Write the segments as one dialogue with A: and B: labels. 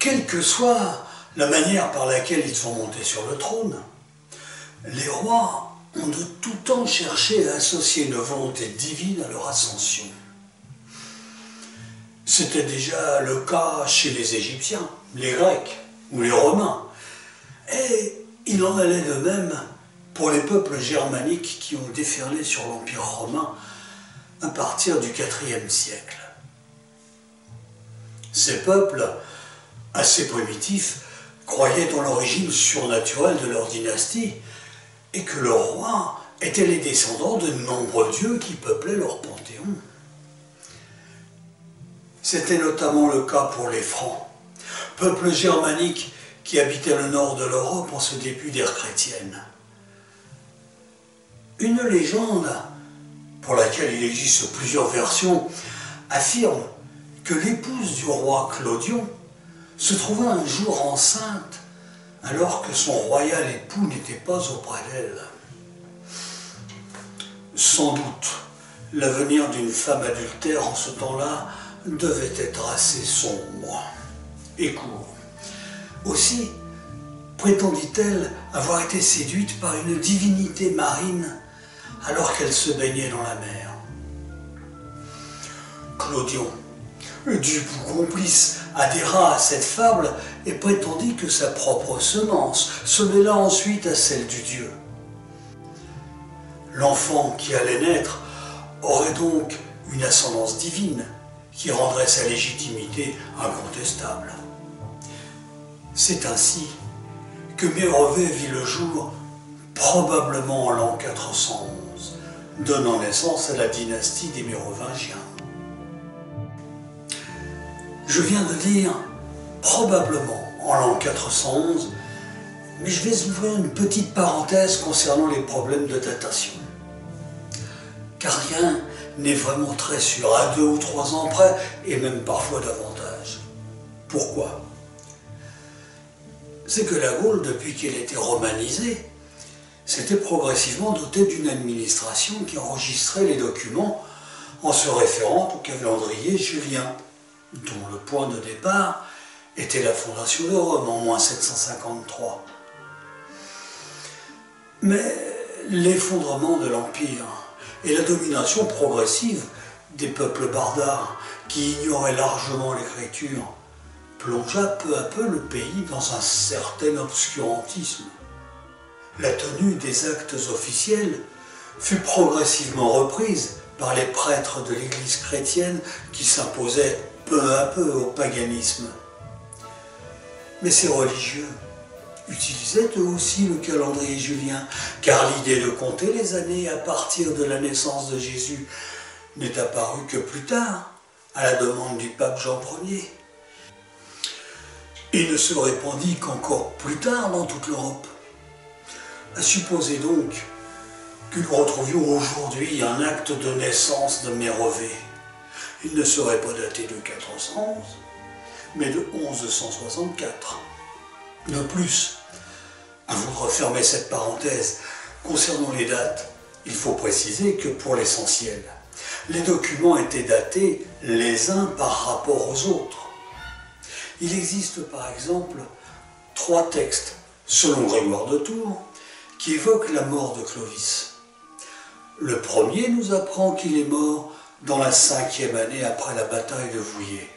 A: quelle que soit la manière par laquelle ils sont montés sur le trône, les rois ont de tout temps cherché à associer une volonté divine à leur ascension. C'était déjà le cas chez les Égyptiens, les Grecs ou les Romains. Et il en allait de même pour les peuples germaniques qui ont déferlé sur l'Empire romain à partir du IVe siècle. Ces peuples, assez primitifs, croyaient dans l'origine surnaturelle de leur dynastie et que leurs rois étaient les descendants de nombreux dieux qui peuplaient leur panthéon. C'était notamment le cas pour les Francs, peuple germanique qui habitait le nord de l'Europe en ce début d'ère chrétienne. Une légende, pour laquelle il existe plusieurs versions, affirme que l'épouse du roi Clodion se trouva un jour enceinte alors que son royal époux n'était pas auprès d'elle. Sans doute, l'avenir d'une femme adultère en ce temps-là devait être assez sombre et court. Aussi, prétendit-elle avoir été séduite par une divinité marine alors qu'elle se baignait dans la mer. Clodion, dupe ou complice, adhéra à cette fable et prétendit que sa propre semence se mêla ensuite à celle du dieu. L'enfant qui allait naître aurait donc une ascendance divine qui rendrait sa légitimité incontestable. C'est ainsi que Mérovée vit le jour, probablement en l'an 411, donnant naissance à la dynastie des Mérovingiens. Je viens de dire probablement en l'an 411, mais je vais ouvrir une petite parenthèse concernant les problèmes de datation. Car rien n'est vraiment très sûr, à 2 ou 3 ans près, et même parfois davantage. Pourquoi ? C'est que la Gaule, depuis qu'elle était romanisée, s'était progressivement dotée d'une administration qui enregistrait les documents en se référant au calendrier julien, dont le point de départ était la fondation de Rome en moins 753. Mais l'effondrement de l'Empire et la domination progressive des peuples barbares qui ignoraient largement l'écriture plongea peu à peu le pays dans un certain obscurantisme. La tenue des actes officiels fut progressivement reprise par les prêtres de l'Église chrétienne qui s'imposaient peu à peu au paganisme. Mais ces religieux utilisaient eux aussi le calendrier julien, car l'idée de compter les années à partir de la naissance de Jésus n'est apparue que plus tard, à la demande du pape Jean Ier. Il ne se répandit qu'encore plus tard dans toute l'Europe. À supposer donc que nous retrouvions aujourd'hui un acte de naissance de Mérovée. Il ne serait pas daté de 411, mais de 1164. De plus, avant de refermer cette parenthèse, concernant les dates, il faut préciser que pour l'essentiel, les documents étaient datés les uns par rapport aux autres. Il existe par exemple 3 textes, selon Grégoire de Tours, qui évoquent la mort de Clovis. Le premier nous apprend qu'il est mort dans la 5e année après la bataille de Vouillers.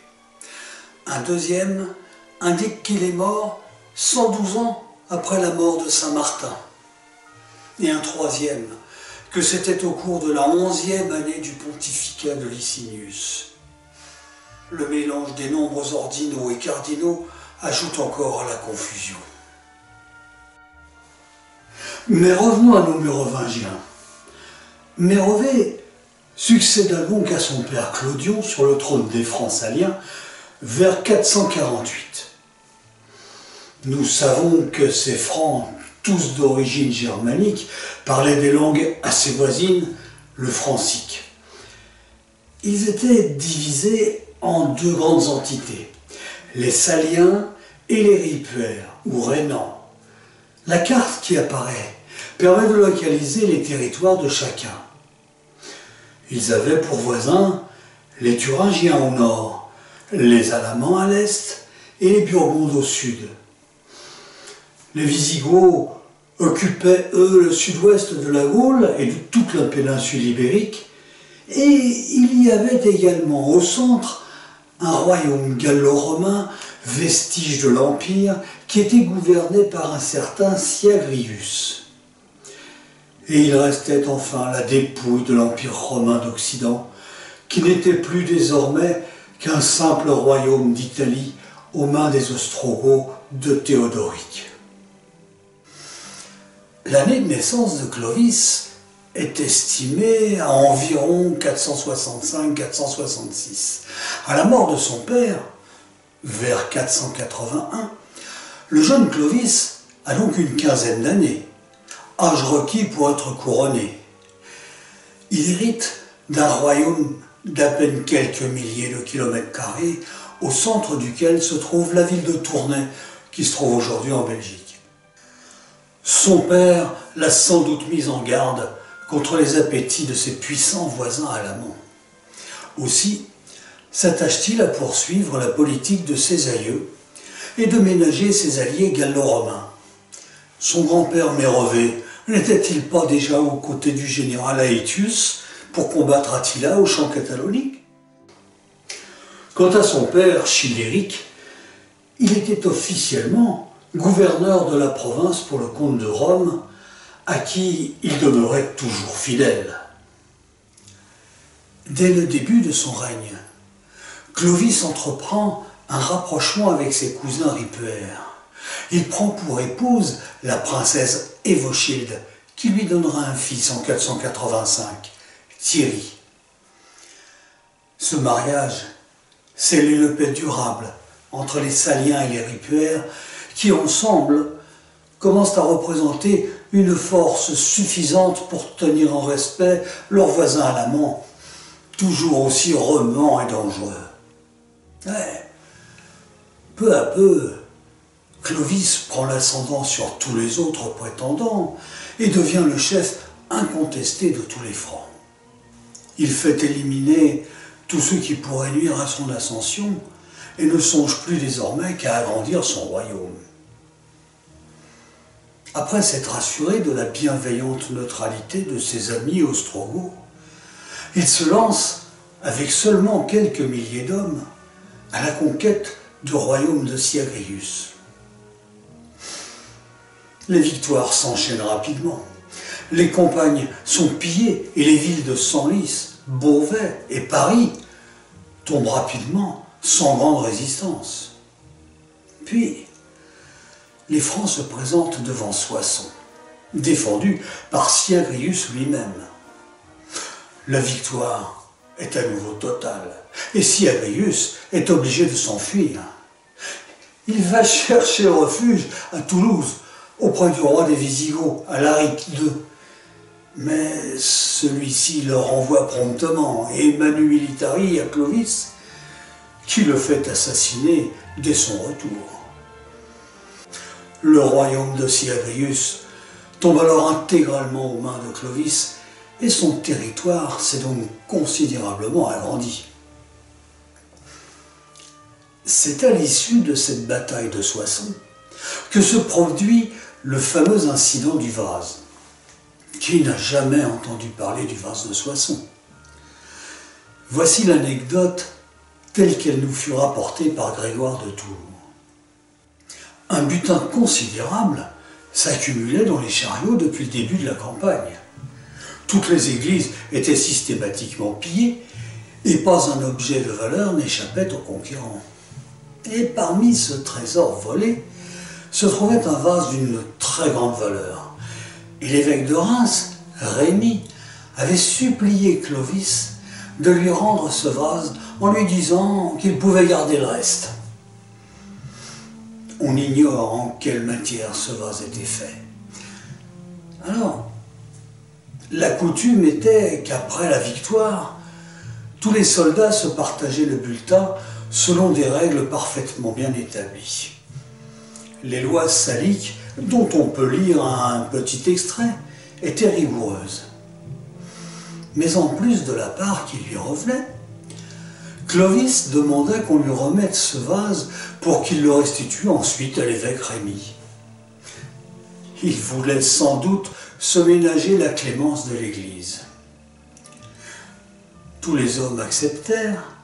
A: Un deuxième indique qu'il est mort 112 ans après la mort de Saint-Martin. Et un troisième, que c'était au cours de la 11e année du pontificat de Licinius. Le mélange des nombres ordinaux et cardinaux ajoute encore à la confusion. Mais revenons à nos Mérovingiens. Mérovée succéda donc à son père Clodion sur le trône des Francs saliens vers 448. Nous savons que ces Francs, tous d'origine germanique, parlaient des langues assez voisines, le francique. Ils étaient divisés en 2 grandes entités, les Saliens et les Ripuaires, ou Rhénans. La carte qui apparaît permet de localiser les territoires de chacun. Ils avaient pour voisins les Thuringiens au nord, les Alamans à l'est et les Burgondes au sud. Les Wisigoths occupaient, eux, le sud-ouest de la Gaule et de toute la péninsule ibérique, et il y avait également au centre un royaume gallo-romain, vestige de l'Empire, qui était gouverné par un certain Syagrius. Et il restait enfin la dépouille de l'Empire romain d'Occident, qui n'était plus désormais qu'un simple royaume d'Italie aux mains des Ostrogoths de Théodoric. L'année de naissance de Clovis est estimée à environ 465-466. À la mort de son père, vers 481, le jeune Clovis a donc une quinzaine d'années, âge requis pour être couronné. Il hérite d'un royaume d'à peine quelques milliers de kilomètres carrés, au centre duquel se trouve la ville de Tournai, qui se trouve aujourd'hui en Belgique. Son père l'a sans doute mis en garde contre les appétits de ses puissants voisins alamans. Aussi s'attache-t-il à poursuivre la politique de ses aïeux et de ménager ses alliés gallo-romains. Son grand-père Mérové n'était-il pas déjà aux côtés du général Aetius pour combattre Attila au champ catalonique? Quant à son père Childéric, il était officiellement gouverneur de la province pour le comte de Rome, à qui il demeurait toujours fidèle. Dès le début de son règne, Clovis entreprend un rapprochement avec ses cousins ripuaires. Il prend pour épouse la princesse Évochilde, qui lui donnera un fils en 485, Thierry. Ce mariage scelle une paix durable entre les Saliens et les ripuaires, qui ensemble commencent à représenter une force suffisante pour tenir en respect leurs voisins alamans, toujours aussi remuants et dangereux. Ouais. Peu à peu, Clovis prend l'ascendant sur tous les autres prétendants et devient le chef incontesté de tous les Francs. Il fait éliminer tous ceux qui pourraient nuire à son ascension et ne songe plus désormais qu'à agrandir son royaume. Après s'être assuré de la bienveillante neutralité de ses amis ostrogoths, il se lance, avec seulement quelques milliers d'hommes, à la conquête du royaume de Syagrius. Les victoires s'enchaînent rapidement. Les campagnes sont pillées et les villes de Senlis, Beauvais et Paris tombent rapidement sans grande résistance. Puis, les Francs se présentent devant Soissons, défendu par Syagrius lui-même. La victoire est à nouveau totale, et Syagrius est obligé de s'enfuir. Il va chercher refuge à Toulouse, auprès du roi des Wisigoths, Alaric II. Mais celui-ci le renvoie promptement, et manu militari à Clovis, qui le fait assassiner dès son retour. Le royaume de Syagrius tombe alors intégralement aux mains de Clovis, et son territoire s'est donc considérablement agrandi. C'est à l'issue de cette bataille de Soissons que se produit le fameux incident du vase. Qui n'a jamais entendu parler du vase de Soissons? Voici l'anecdote telle qu'elle nous fut rapportée par Grégoire de Tours. Un butin considérable s'accumulait dans les chariots depuis le début de la campagne. Toutes les églises étaient systématiquement pillées et pas un objet de valeur n'échappait aux conquérants. Et parmi ce trésor volé se trouvait un vase d'une très grande valeur. Et l'évêque de Reims, Rémy, avait supplié Clovis de lui rendre ce vase en lui disant qu'il pouvait garder le reste. On ignore en quelle matière ce vase était fait. Alors, la coutume était qu'après la victoire, tous les soldats se partageaient le bulletin selon des règles parfaitement bien établies. Les lois saliques, dont on peut lire un petit extrait, étaient rigoureuses. Mais en plus de la part qui lui revenait, Clovis demanda qu'on lui remette ce vase pour qu'il le restitue ensuite à l'évêque Rémy. Il voulait sans doute se ménager la clémence de l'Église. Tous les hommes acceptèrent,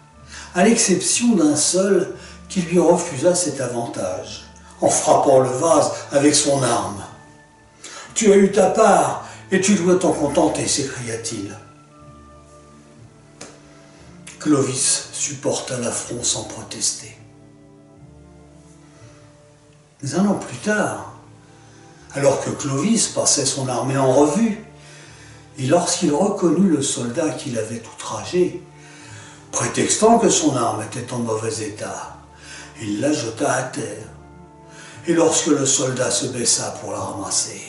A: à l'exception d'un seul qui lui refusa cet avantage, en frappant le vase avec son arme. « Tu as eu ta part, et tu dois t'en contenter, s'écria-t-il. Clovis supporta l'affront sans protester. Mais un an plus tard, alors que Clovis passait son armée en revue, et lorsqu'il reconnut le soldat qu'il avait outragé, prétextant que son arme était en mauvais état, il la jeta à terre. Et lorsque le soldat se baissa pour la ramasser,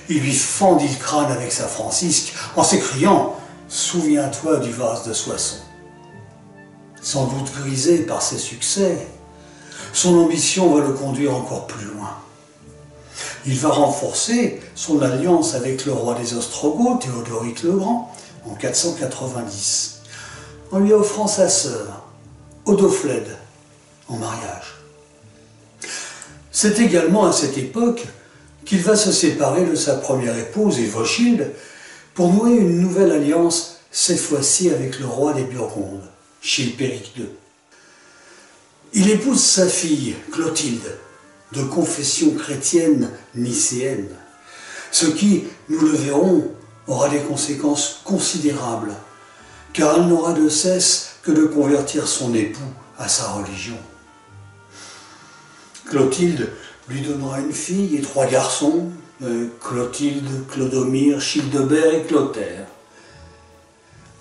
A: il lui fendit le crâne avec sa francisque en s'écriant « Souviens-toi du vase de Soissons ». Sans doute grisé par ses succès, son ambition va le conduire encore plus loin. Il va renforcer son alliance avec le roi des Ostrogoths, Théodoric le Grand, en 490, en lui offrant sa sœur, Odoflède, en mariage. C'est également à cette époque qu'il va se séparer de sa première épouse, Évocilde, pour nouer une nouvelle alliance, cette fois-ci avec le roi des Burgondes, Chilpéric II. Il épouse sa fille, Clotilde, de confession chrétienne nicéenne, ce qui, nous le verrons, aura des conséquences considérables, car elle n'aura de cesse que de convertir son époux à sa religion. Clotilde lui donnera une fille et 3 garçons, Clotilde, Clodomir, Childebert et Clotaire.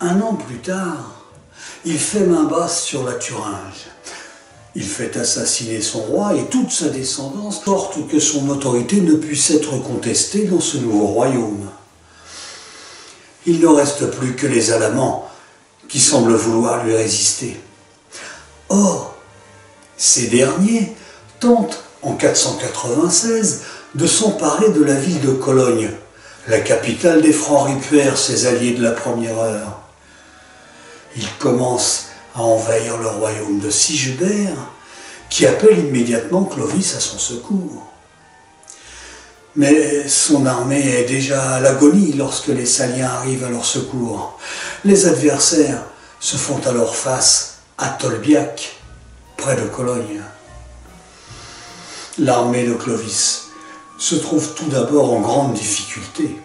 A: Un an plus tard, il fait main basse sur la Thuringe. Il fait assassiner son roi et toute sa descendance, sorte que son autorité ne puisse être contestée dans ce nouveau royaume. Il ne reste plus que les Alamans qui semblent vouloir lui résister. Or, ces derniers tentent en 496 de s'emparer de la ville de Cologne, la capitale des Francs ripuaires, ses alliés de la première heure. Ils commencent à envahir le royaume de Sigebert, qui appelle immédiatement Clovis à son secours. Mais son armée est déjà à l'agonie lorsque les Saliens arrivent à leur secours. Les adversaires se font alors face à Tolbiac, près de Cologne. L'armée de Clovis se trouve tout d'abord en grande difficulté.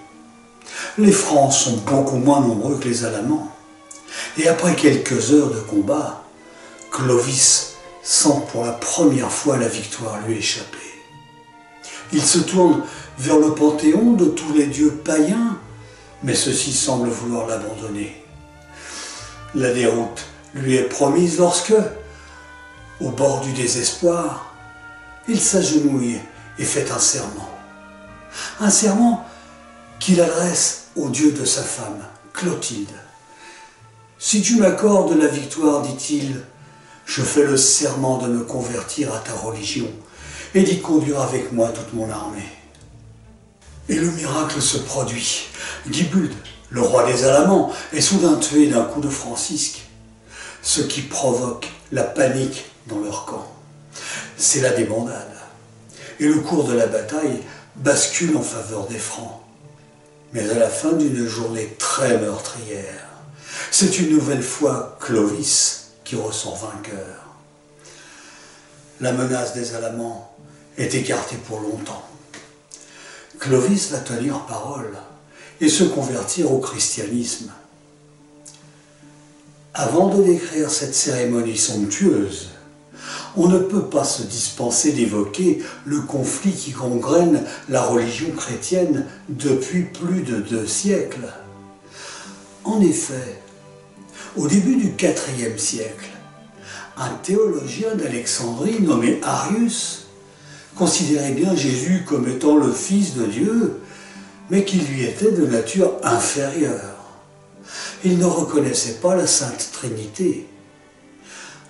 A: Les Francs sont beaucoup moins nombreux que les Alamans. Et après quelques heures de combat, Clovis sent pour la première fois la victoire lui échapper. Il se tourne vers le panthéon de tous les dieux païens, mais ceux-ci semblent vouloir l'abandonner. La déroute lui est promise lorsque, au bord du désespoir, il s'agenouille et fait un serment. Un serment qu'il adresse au dieu de sa femme, Clotilde. « Si tu m'accordes la victoire, dit-il, je fais le serment de me convertir à ta religion et d'y conduire avec moi toute mon armée. » Et le miracle se produit. Guibulde, le roi des Alamans, est soudain tué d'un coup de francisque, ce qui provoque la panique dans leur camp. C'est la débandade. Et le cours de la bataille bascule en faveur des Francs. Mais à la fin d'une journée très meurtrière, c'est une nouvelle fois Clovis qui ressort vainqueur. La menace des Alamans est écartée pour longtemps. Clovis va tenir parole et se convertir au christianisme. Avant de décrire cette cérémonie somptueuse, on ne peut pas se dispenser d'évoquer le conflit qui gangrène la religion chrétienne depuis plus de 2 siècles. En effet, au début du IVe siècle, un théologien d'Alexandrie nommé Arius considérait bien Jésus comme étant le Fils de Dieu, mais qui lui était de nature inférieure. Il ne reconnaissait pas la Sainte Trinité.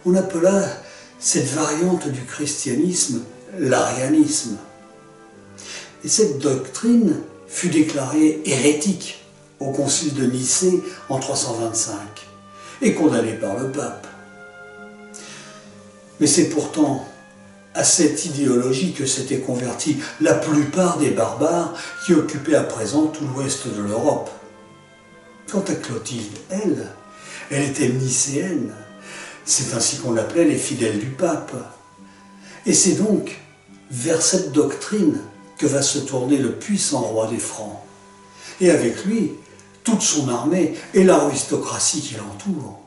A: On appela cette variante du christianisme l'arianisme. Et cette doctrine fut déclarée hérétique au concile de Nicée en 325 et condamnée par le pape. Mais c'est pourtant à cette idéologie que s'étaient convertis la plupart des barbares qui occupaient à présent tout l'ouest de l'Europe. Quant à Clotilde, elle était nicéenne. C'est ainsi qu'on l'appelait les fidèles du pape. Et c'est donc vers cette doctrine que va se tourner le puissant roi des Francs. Et avec lui, toute son armée et l'aristocratie qui l'entoure.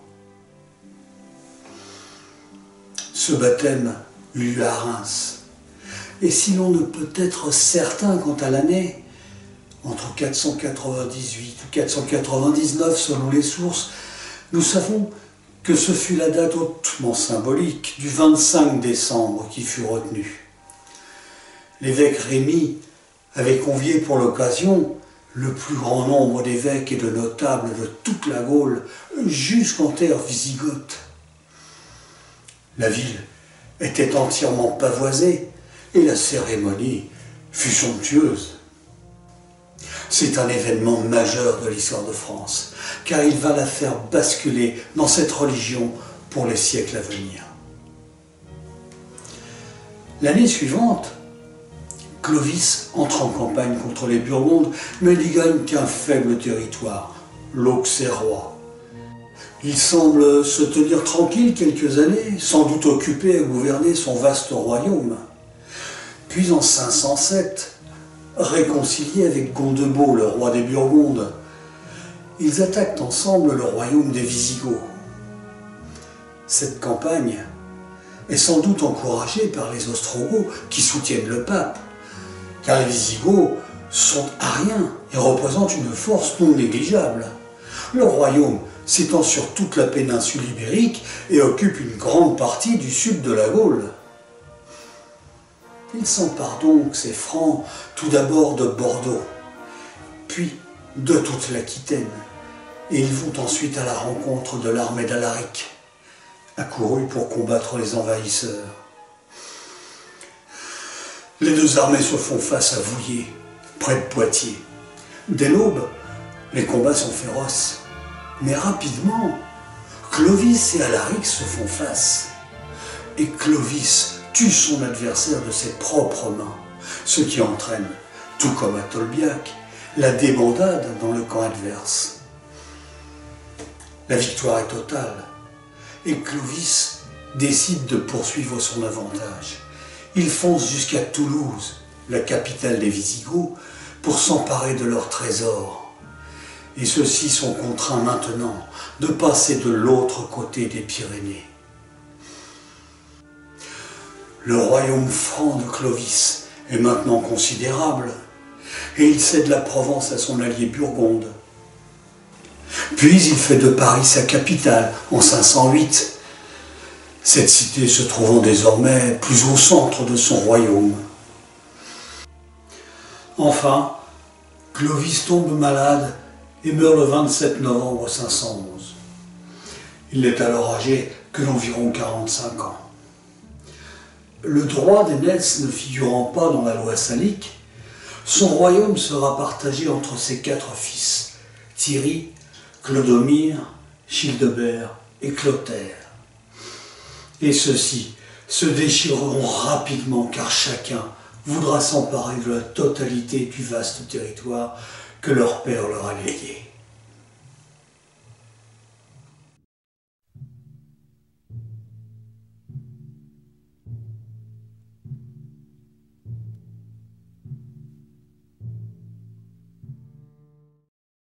A: Ce baptême eut lieu à Reims. Et si l'on ne peut être certain quant à l'année, entre 498 ou 499 selon les sources, nous savons que ce fut la date hautement symbolique du 25 décembre qui fut retenue. L'évêque Rémy avait convié pour l'occasion le plus grand nombre d'évêques et de notables de toute la Gaule jusqu'en terre wisigothe. La ville était entièrement pavoisée et la cérémonie fut somptueuse. C'est un événement majeur de l'histoire de France, car il va la faire basculer dans cette religion pour les siècles à venir. L'année suivante, Clovis entre en campagne contre les Burgondes, mais n'y gagne qu'un faible territoire, l'Auxerrois. Il semble se tenir tranquille quelques années, sans doute occupé à gouverner son vaste royaume. Puis en 507, réconcilié avec Gondebaud, le roi des Burgondes, ils attaquent ensemble le royaume des Visigoths. Cette campagne est sans doute encouragée par les Ostrogoths qui soutiennent le pape, car les Visigoths sont ariens et représentent une force non négligeable. Le royaume s'étend sur toute la péninsule ibérique et occupe une grande partie du sud de la Gaule. Ils s'emparent donc, ces Francs, tout d'abord de Bordeaux, puis de toute l'Aquitaine, et ils vont ensuite à la rencontre de l'armée d'Alaric, accourue pour combattre les envahisseurs. Les deux armées se font face à Vouillé, près de Poitiers. Dès l'aube, les combats sont féroces. Mais rapidement, Clovis et Alaric se font face. Et Clovis tue son adversaire de ses propres mains, ce qui entraîne, tout comme à Tolbiac, la débandade dans le camp adverse. La victoire est totale, et Clovis décide de poursuivre son avantage. Il fonce jusqu'à Toulouse, la capitale des Visigoths, pour s'emparer de leurs trésors. Et ceux-ci sont contraints maintenant de passer de l'autre côté des Pyrénées. Le royaume franc de Clovis est maintenant considérable, et il cède la Provence à son allié Burgonde. Puis il fait de Paris sa capitale en 508, cette cité se trouvant désormais plus au centre de son royaume. Enfin, Clovis tombe malade et meurt le 27 novembre 511. Il n'est alors âgé que d'environ 45 ans. Le droit d'aînesse ne figurant pas dans la loi salique, son royaume sera partagé entre ses 4 fils, Thierry, Clodomir, Childebert et Clotaire. Et ceux-ci se déchireront rapidement car chacun voudra s'emparer de la totalité du vaste territoire que leur père leur a légué.